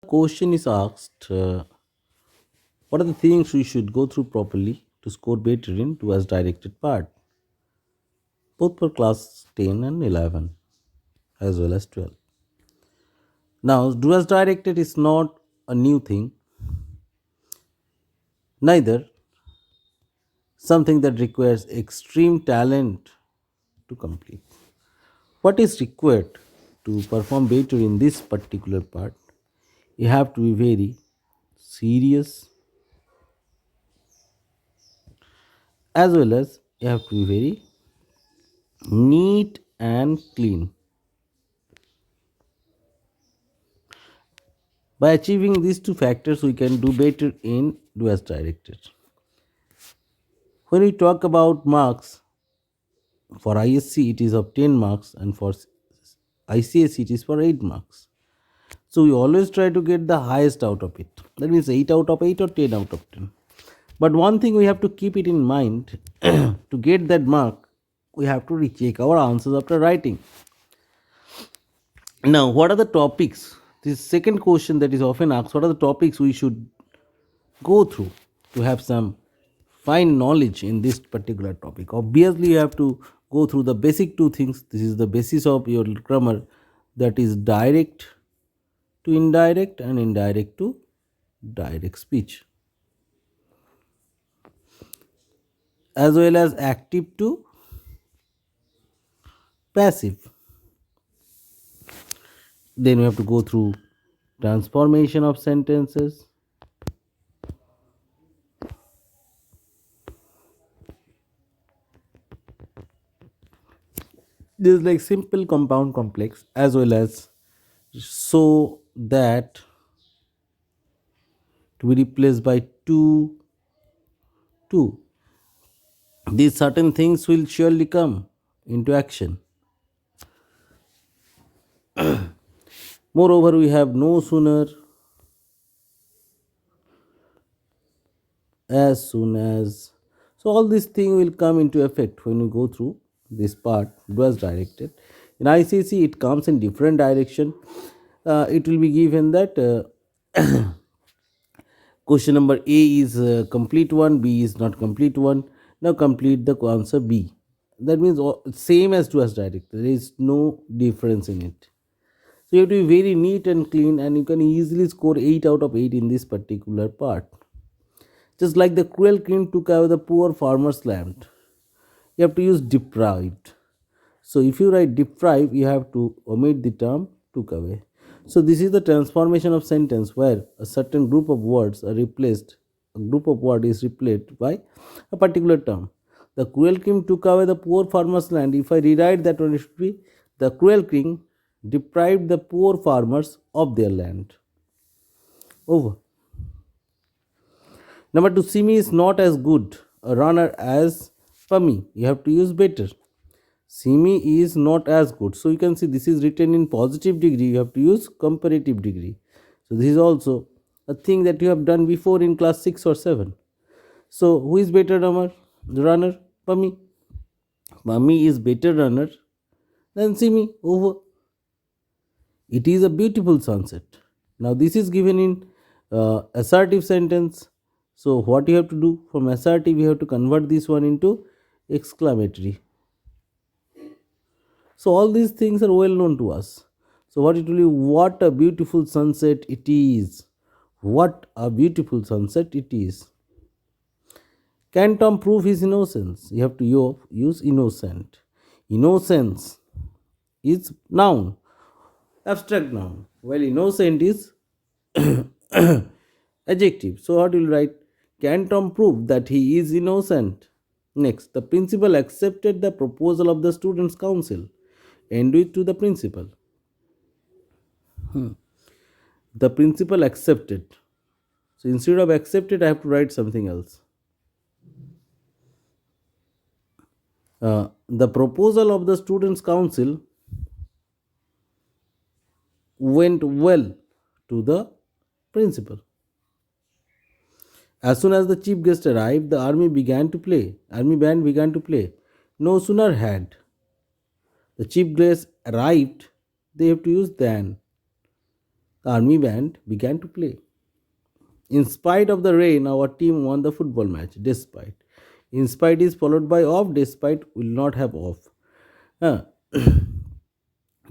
Question is asked, what are the things we should go through properly to score better in to as directed part, both for class 10 and 11 as well as 12. Now, do as directed is not a new thing, neither something that requires extreme talent to complete. What is required to perform better in this particular part? You have to be very serious as well as you have to be very neat and clean. By achieving these two factors, we can do better in do as directed. When we talk about marks, for ISC it is of 10 marks and for ICSE it is for 8 marks. So we always try to get the highest out of it. That means 8 out of 8 or 10 out of 10. But one thing we have to keep it in mind to get that mark, we have to recheck our answers after writing. Now, what are the topics? This second question that is often asked, what are the topics we should go through to have some fine knowledge in this particular topic? Obviously, you have to go through the basic two things. This is the basis of your grammar, that is direct to indirect and indirect to direct speech, as well as active to passive. Then we have to go through transformation of sentences, this is like simple compound complex, as well as so that to be replaced by two. These certain things will surely come into action. Moreover, we have no sooner, as soon as. So all these things will come into effect when we go through this part was directed. In ICC, it comes in different direction. It will be given that question number A is a complete one, B is not complete one. Now complete the answer B. That means same as to as directed. There is no difference in it. So you have to be very neat and clean, and you can easily score 8 out of 8 in this particular part. Just like the cruel king took away the poor farmer's land, you have to use deprived. So if you write deprive, you have to omit the term took away. So this is the transformation of sentence where a certain group of words are replaced, a group of word is replaced by a particular term. The cruel king took away the poor farmer's land. If I rewrite that one, it should be the cruel king deprived the poor farmers of their land. Over. Number two, Simi is not as good a runner as Pami. You have to use better. Simi is not as good. So you can see this is written in positive degree. You have to use comparative degree. So this is also a thing that you have done before in class 6 or 7. So who is better runner? The runner? Pami. Pami is better runner than Simi. Over. It is a beautiful sunset. Now this is given in assertive sentence. So what you have to do from assertive, you have to convert this one into exclamatory. So all these things are well known to us. So what it will be? What a beautiful sunset it is. What a beautiful sunset it is. Can Tom prove his innocence? You have to use innocent. Innocence is noun, abstract noun, while innocent is adjective. So what will you write? Can Tom prove that he is innocent? Next, the principal accepted the proposal of the students' council. End it to the principal. The principal accepted. So instead of accepted, I have to write something else. The proposal of the students' council went well to the principal. As soon as the chief guest arrived, the army began to play. Army band began to play. No sooner had the chief guest arrived, they have to use than. The army band began to play. In spite of the rain, our team won the football match. Despite. In spite is followed by off. Despite will not have off. Huh.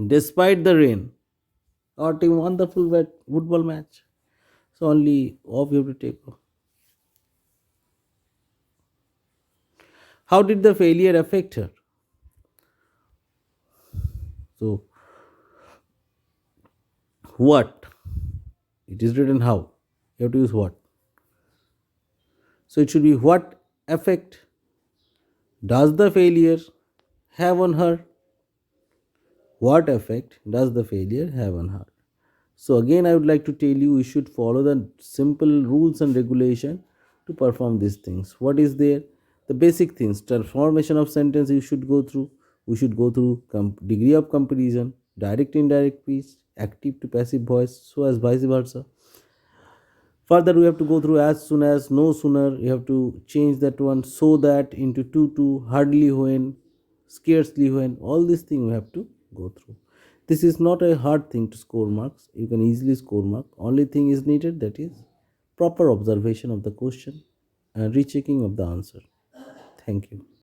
Despite the rain, our team won the football match. So only off you have to take off. How did the failure affect her? So what? It is written how. You have to use what. So it should be what effect does the failure have on her? What effect does the failure have on her? So again, I would like to tell you should follow the simple rules and regulation to perform these things. What is there? The basic things, transformation of sentence you should go through. We should go through degree of comparison, direct indirect speech, active to passive voice, so as vice versa. Further, we have to go through as soon as, no sooner. You have to change that one so that into to, hardly when, scarcely when. All these things we have to go through. This is not a hard thing to score marks. You can easily score mark. Only thing is needed, that is proper observation of the question and rechecking of the answer. Thank you.